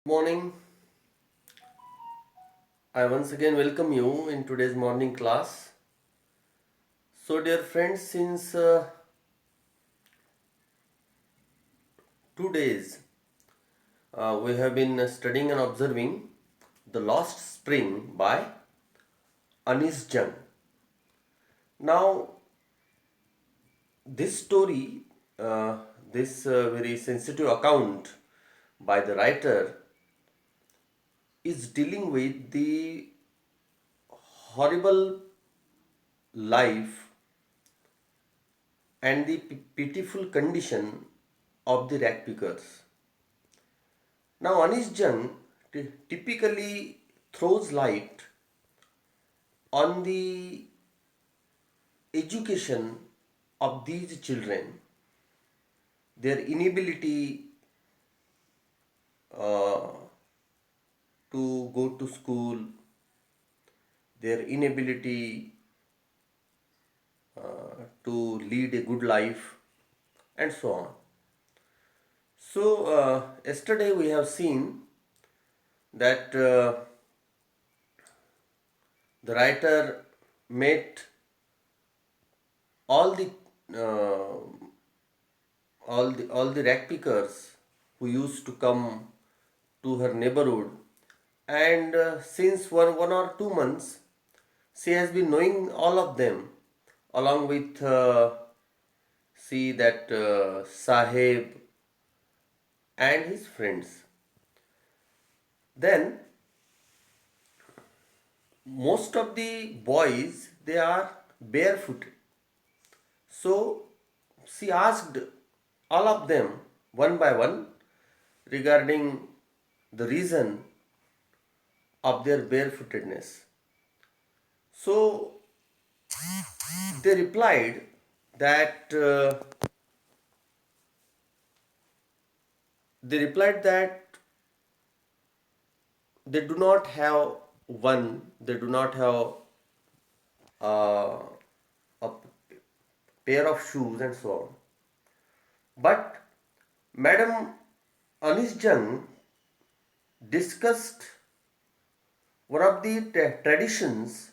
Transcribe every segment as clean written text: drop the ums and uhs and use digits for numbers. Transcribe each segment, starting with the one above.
Morning. I once again welcome you in today's morning class. So, dear friends, since 2 days we have been studying and observing The Lost Spring by Anis Jung. Now, this story, uh, this very sensitive account by the writer is dealing with the horrible life and the pitiful condition of the rag pickers. Now, Anish Jung typically throws light on the education of these children, their inability uh, to go to school, their inability to lead a good life, and so on. So, yesterday we have seen that the writer met all the uh, all the rag pickers who used to come to her neighborhood, and since one or 2 months she has been knowing all of them along with see that Sahib and his friends. Then most of the boys they are barefooted, so she asked all of them one by one regarding the reason of their barefootedness. So they replied that they replied that they do not have they do not have uh, a pair of shoes and so on. But Madam Anis Jung discussed one of the traditions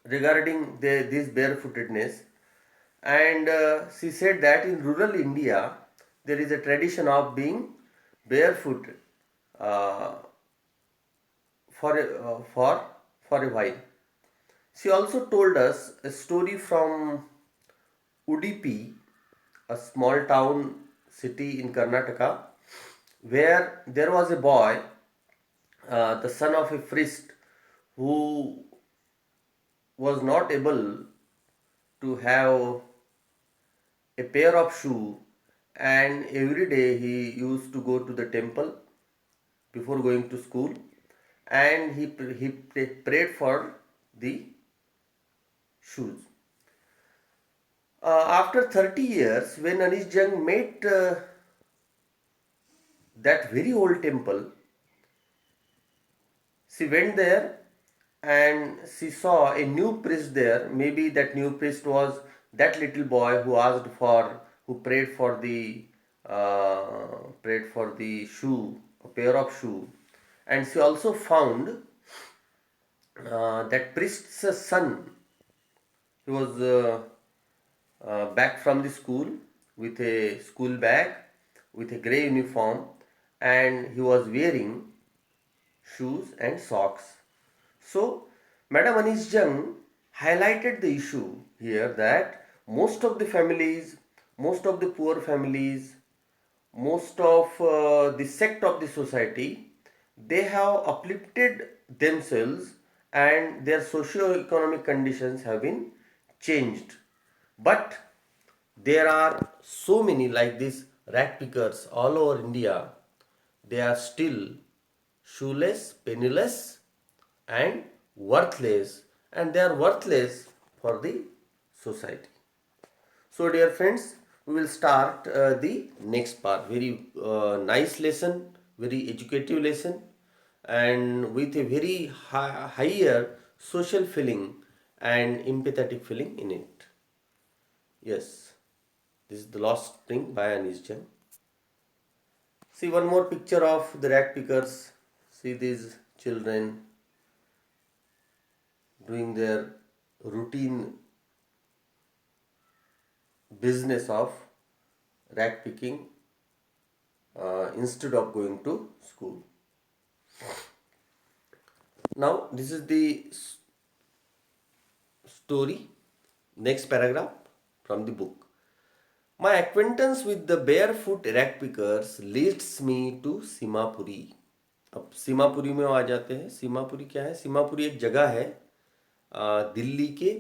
regarding this barefootedness, and she said that in rural India there is a tradition of being barefoot uh, for a while. She also told us a story from Udupi, a small town city in Karnataka, where there was a boy, the son of a priest, who was not able to have a pair of shoe, and every day he used to go to the temple before going to school, and he prayed for the shoes. After 30 years, when Anish Jung met that very old temple, she went there and she saw a new priest there. Maybe that new priest was that little boy who prayed for the shoe, a pair of shoe, and she also found that priest's son. He was back from the school with a school bag, with a grey uniform, and he was wearing shoes and socks. So, Madam Anish Jung highlighted the issue here that most of the poor families, most of the sect of the society, they have uplifted themselves and their socio-economic conditions have been changed. But there are so many like these rat pickers all over India. They are still shoeless, penniless, and worthless, and they are worthless for the society. So, dear friends, we will start the next part. Very nice lesson, very educative lesson, and with a very higher social feeling and empathetic feeling in it. Yes, this is The Lost Spring by Anis Jung. See one more picture of the rag pickers. See these children doing their routine business of rag picking instead of going to school. Now this is the story. Next paragraph from the book. My acquaintance with the barefoot rag pickers leads me to Seemapuri. अब सीमापुरी में वो आ जाते हैं. सीमापुरी क्या है? सीमापुरी एक जगह है दिल्ली के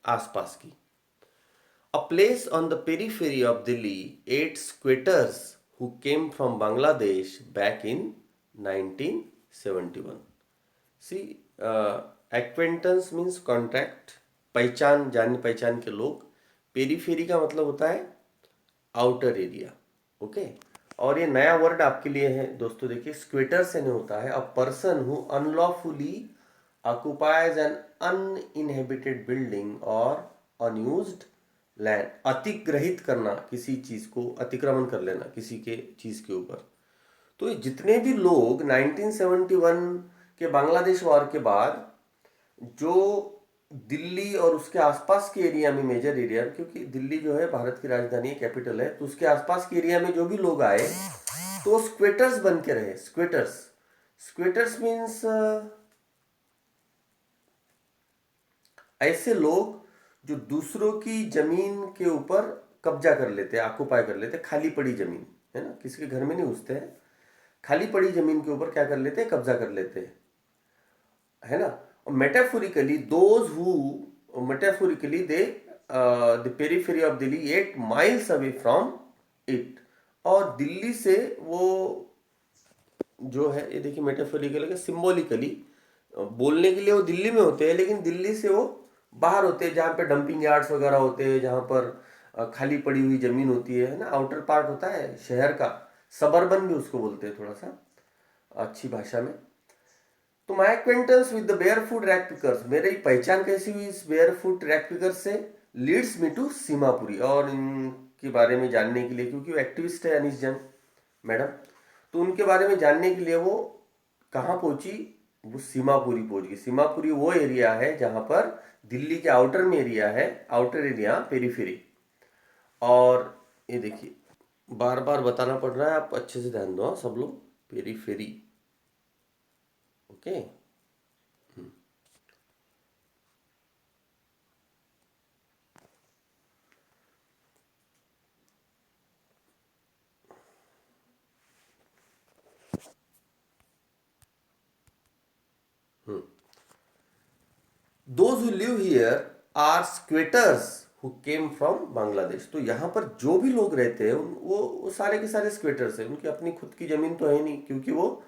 आसपास की. A place on the periphery of Delhi, 8 squatters who came from Bangladesh back in 1971. See, acquaintance means contact, पहचान, जान पहचान के लोग. पेरीफेरी का मतलब होता है आउटर एरिया. ओके, और ये नया वर्ड आपके लिए है दोस्तों. देखिए, स्क्वेटर से नहीं होता है. A person who unlawfully occupies an uninhabited building और अनयूज्ड लैंड. अतिग्रहित करना, किसी चीज को अतिक्रमण कर लेना किसी के चीज के ऊपर. तो ये जितने भी लोग 1971 के बांग्लादेश वॉर के बाद जो दिल्ली और उसके आसपास के एरिया में, मेजर एरिया, क्योंकि दिल्ली जो है भारत की राजधानी है, कैपिटल है, तो उसके आसपास के एरिया में जो भी लोग आए तो स्क्वेटर्स बन के रहे. स्क्वेटर्स, स्क्वेटर्स मीन्स ऐसे लोग जो दूसरों की जमीन के ऊपर कब्जा कर लेते, ऑक्युपाई कर लेते. खाली पड़ी जमीन है ना, किसी के घर में नहीं घुसते हैं, खाली पड़ी जमीन के ऊपर क्या कर लेते हैं, कब्जा कर लेते हैं, है ना. Metaphorically those who metaphorically they the periphery of Delhi 8 miles away from it. और दिल्ली से वो जो है, ये देखिए मेटाफोरिकली, सिंबॉलिकली बोलने के लिए वो दिल्ली में होते हैं, लेकिन दिल्ली से वो बाहर होते हैं, जहाँ पे डंपिंग यार्ड्स वगैरह होते हैं, जहाँ पर खाली पड़ी हुई जमीन होती है ना. आउटर पार्ट होता है शहर का, सबर्बन भी उसको बोलते हैं थोड़ा सा अच्छी भाषा में. तो my acquaintance with the barefoot rag pickers, मेरी पहचान कैसी हुई इस बेयरफुट रैग पिकर्स से, लीड्स मी टू सीमापुरी. और इनके बारे में जानने के लिए, क्योंकि वो एक्टिविस्ट है अनीस जंग मैडम, तो उनके बारे में जानने के लिए वो कहाँ पहुंची, वो सीमापुरी पहुंच गई. सीमापुरी वो एरिया है जहां पर दिल्ली के आउटर में एरिया है, आउटर एरिया पेरीफेरी. और ये देखिए, बार बार बताना पड़ रहा है, आप अच्छे से ध्यान दो सब लोग. Periphery, okay. Those who live here are squatters who came from Bangladesh. तो यहाँ पर जो भी लोग रहते हैं वो सारे के सारे स्क्वेटर्स हैं. उनकी अपनी खुद की जमीन तो है नहीं, क्योंकि वो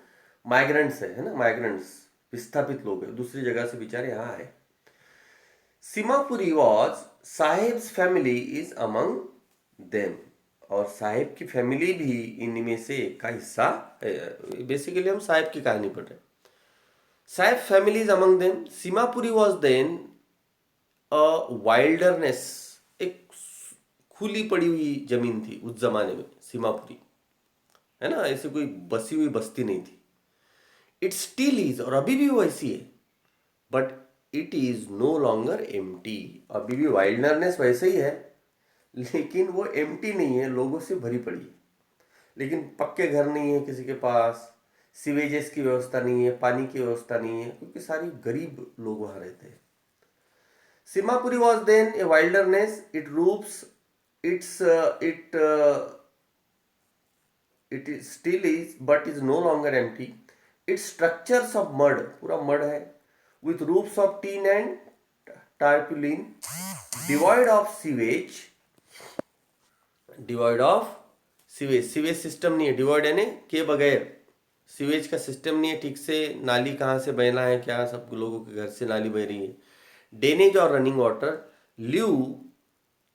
माइग्रेंट्स है ना, माइग्रेंट्स, विस्थापित लोग हैं, दूसरी जगह से बेचारे यहाँ आए. Seemapuri was Saheb's family is among them. और साहेब की फैमिली भी इनमें से एक का हिस्सा. बेसिकली हम साहेब की कहानी पढ़ रहे हैं. Saheb family is among them. Seemapuri was then a wilderness, एक खुली पड़ी हुई जमीन थी उस जमाने में सीमापुरी, है ना, ऐसे कोई बसी हुई बस्ती नहीं थी. इट स्टिल इज, और अभी भी वो ऐसी है, but it is no longer empty. अभी भी वाइल्डरनेस वैसे ही है, लेकिन वो एम्प्टी नहीं है, लोगों से भरी पड़ी है. लेकिन पक्के घर नहीं है किसी के पास, सीवेजेस की व्यवस्था नहीं है, पानी की व्यवस्था नहीं है, क्योंकि सारी गरीब लोग वहां रहते हैं. Seemapuri was then a wilderness. It ropes it is still is but is no longer empty. It's structures of mud, पूरा मड है, with roofs of tin and tarpaulin, devoid of sewage. Devoid of sewage, sewage system नहीं है. Devoid यानी के बगैर, sewage का system नहीं है ठीक से. नाली कहाँ से बहना है, क्या सब लोगों के घर से नाली बह रही है. ड्रेनेज और running water. Live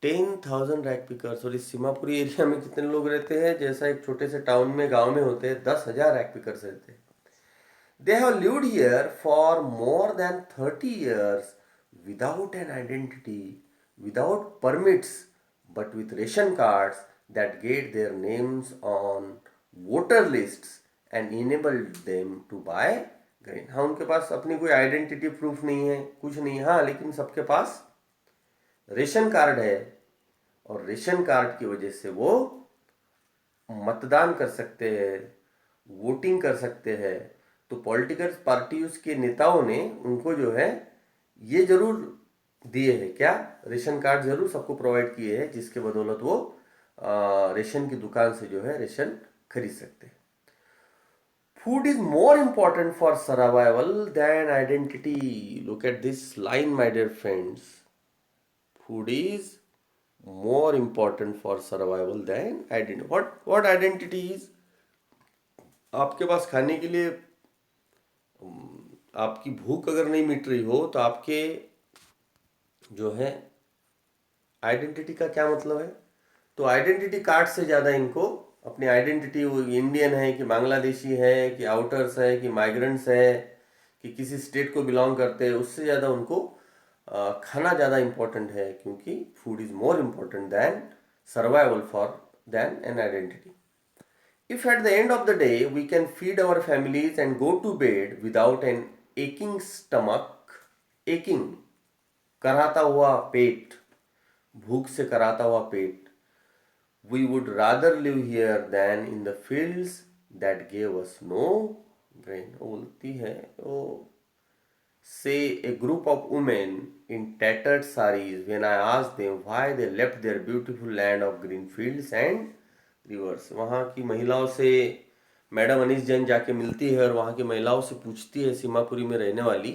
10,000 rag pickers. और इस सीमापुरी एरिया में कितने लोग रहते हैं, जैसा एक छोटे से टाउन में, गांव में होते हैं 10,000 रैग पिकर्स रहते हैं. They have lived here for more than 30 years without an identity, without permits, but with ration cards that get their names on voter lists and enabled them to buy grain. हाँ, उनके पास अपनी कोई identity proof नहीं है, कुछ नहीं है, हाँ, लेकिन सबके पास रेशन कार्ड है, और रेशन कार्ड की वजह से वो मतदान कर सकते हैं, वोटिंग कर सकते हैं। तो पॉलिटिकल पार्टीज के नेताओं ने उनको जो है ये जरूर दिए हैं, क्या, रेशन कार्ड जरूर सबको प्रोवाइड किए हैं, जिसके बदौलत वो रेशन की दुकान से जो है रेशन खरीद सकते हैं। Food is more important for survival than identity. Look at this line my dear friends, food is more important for survival than identity. What identity is? आपके पास खाने के लिए आपकी भूख अगर नहीं मिट रही हो तो आपके जो है आइडेंटिटी का क्या मतलब है? तो आइडेंटिटी कार्ड से ज़्यादा इनको अपनी आइडेंटिटी, वो इंडियन है कि बांग्लादेशी है कि आउटर्स है कि माइग्रेंट्स है कि किसी स्टेट को बिलोंग करते हैं, उससे ज़्यादा उनको खाना ज़्यादा इम्पोर्टेंट है, क्योंकि food is more important than survival for than an identity. If at the end of the day we can feed our families and go to bed without an aching stomach, aching, कराता हुआ पेट, भूख से कराता हुआ पेट, we would rather live here than in the fields that gave us no grain. वो बोलती है, वो say a group of women in tattered saris when I asked them why they left their beautiful land of green fields and rivers. वहाँ की महिलाओं से madam Anees Jain जाके मिलती है और वहाँ की महिलाओं से पूछती है, सीमापुरी में रहने वाली,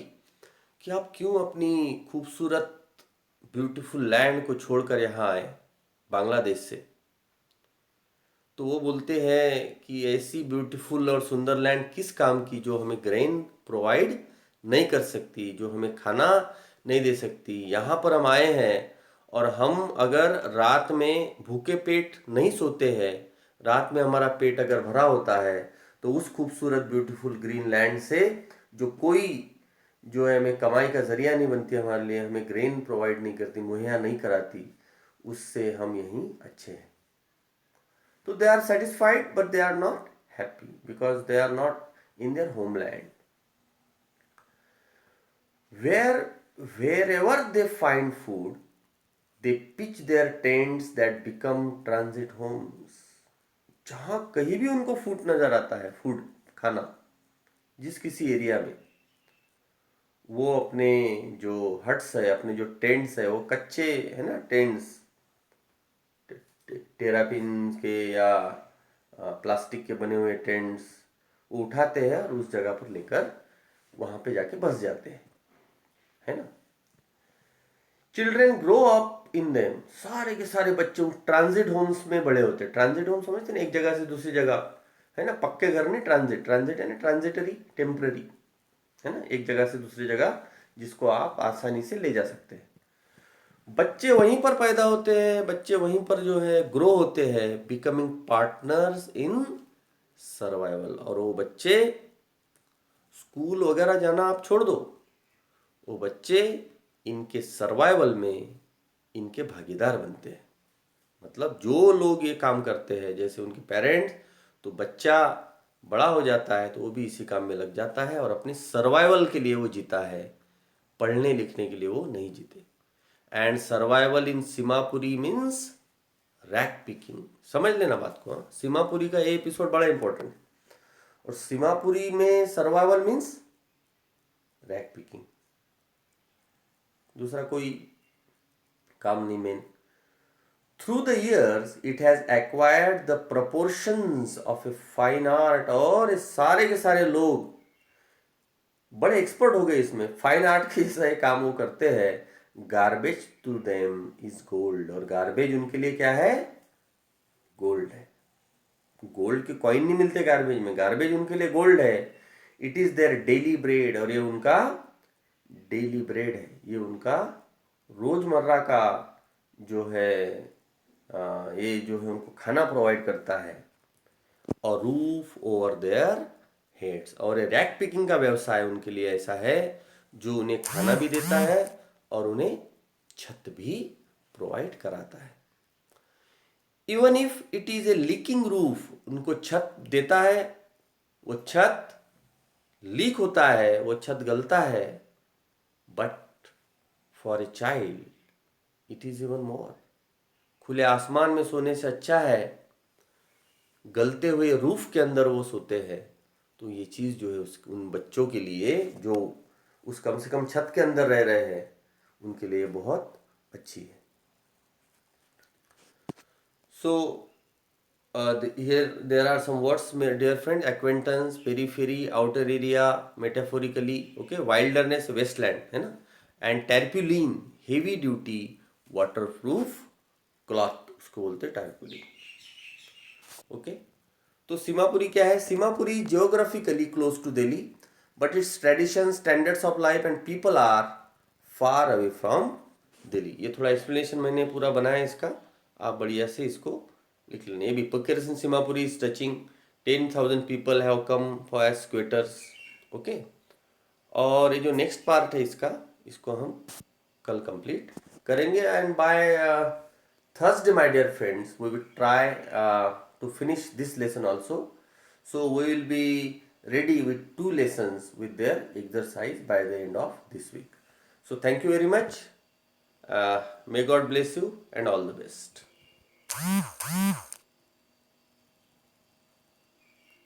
कि आप क्यों अपनी खूबसूरत ब्यूटीफुल लैंड को छोड़कर यहाँ आए बांग्लादेश से। तो वो बोलते हैं कि ऐसी ब्यूटीफुल और सुंदर लैंड किस काम की जो हमें ग्रेन प्रोवाइड नहीं कर सकती, जो हमें खाना नहीं दे सकती। यहाँ पर हम आए हैं और हम अगर रात में भूखे पेट नहीं सोते हैं, रात में हमारा पेट अगर भरा होता है, तो उस खूबसूरत ब्यूटीफुल ग्रीन लैंड से जो कोई जो है हमें कमाई का जरिया नहीं बनती, हमारे लिए हमें ग्रेन प्रोवाइड नहीं करती, मुहैया नहीं कराती, उससे हम यहीं अच्छे हैं। So they are satisfied, but they are not happy because they are not in their homeland. Wherever they find food, they pitch their tents that become transit homes. जहाँ कहीं भी उनको फूड नजर आता है, फूड खाना, जिस किसी एरिया में, वो अपने जो हट्स है, अपने जो टेंट्स है, वो कच्चे है ना, टेंट्स टेरापिन के या प्लास्टिक के बने हुए टेंट्स, वो उठाते हैं और उस जगह पर लेकर वहां पे जाके बस जाते हैं, है ना। Children grow up in them, सारे के सारे बच्चे ट्रांजिट होम्स में बड़े होते हैं। ट्रांजिट होम समझते ना, एक जगह से दूसरी जगह, है ना, पक्के घर नहीं, ट्रांजिट, ट्रांजिट है ना, ट्रांजिटरी, टेम्पररी, है ना, एक जगह से दूसरी जगह जिसको आप आसानी से ले जा सकते हैं। बच्चे वहीं पर पैदा होते हैं, बच्चे वहीं पर जो है ग्रो होते हैं, बिकमिंग पार्टनर्स इन सर्वाइवल। और वो बच्चे स्कूल वगैरह जाना आप छोड़ दो, वो बच्चे इनके सर्वाइवल में इनके भागीदार बनते हैं। मतलब जो लोग ये काम करते हैं, जैसे उनके पेरेंट्स, तो बच्चा बड़ा हो जाता है तो वो भी इसी काम में लग जाता है और अपने सर्वाइवल के लिए वो जीता है, पढ़ने लिखने के लिए वो नहीं जीते। And survival in Seemapuri means rag picking. समझ लेना बात को, हाँ, सीमापुरी का ये एपिसोड बड़ा इंपॉर्टेंट है। और सीमापुरी में सर्वाइवल मीन्स रैक पिकिंग, दूसरा कोई काम नहीं main. Through the years it has acquired the proportions of a fine art. और ये सारे के सारे लोग बड़े एक्सपर्ट हो गए इसमें, फाइन आर्ट के जैसे काम वो करते हैं। Garbage to them is gold, और गार्बेज उनके लिए क्या है, गोल्ड है। गोल्ड के कॉइन नहीं मिलते गार्बेज में, गार्बेज उनके लिए गोल्ड है। It is their daily bread, और ये उनका डेली ब्रेड है, ये उनका रोजमर्रा का जो है ये जो है उनको खाना प्रोवाइड करता है। और रूफ ओवर देयर हेड्स, और ये रैक पिकिंग का व्यवसाय उनके लिए ऐसा है जो उन्हें खाना भी देता है और उन्हें छत भी प्रोवाइड कराता है। Even if it is a leaking roof, उनको छत देता है, वो छत लीक होता है, वो छत गलता है, but for a child it is even more. खुले आसमान में सोने से अच्छा है गलते हुए रूफ के अंदर वो सोते हैं। तो ये चीज़ जो है उन बच्चों के लिए जो उस कम से कम छत के अंदर रह रहे हैं उनके लिए बहुत अच्छी है। So here there are some words, my dear friend: acquaintance, periphery, outer area, metaphorically, okay, wilderness, wasteland, है ना, and tarpaulin, heavy duty, waterproof cloth, उसको बोलते हैं tarpaulin, okay। तो सीमापुरी क्या है? Seemapuri geographically close to Delhi, but it's tradition, standards of life and people are far away from Delhi. ये थोड़ा एक्सप्लेनेशन मैंने पूरा बनाया है इसका, आप बढ़िया से इसको लिख लेना। ये भी पकेरसन Seemapuri is touching 10,000 people have come for as squatters, okay. और ये जो नेक्स्ट पार्ट है इसका, इसको हम कल कंप्लीट करेंगे। And by Thursday, my dear friends, we will try to finish this lesson also. So we will be ready with 2 lessons with their exercise by the end of this week. So thank you very much. May God bless you and all the best.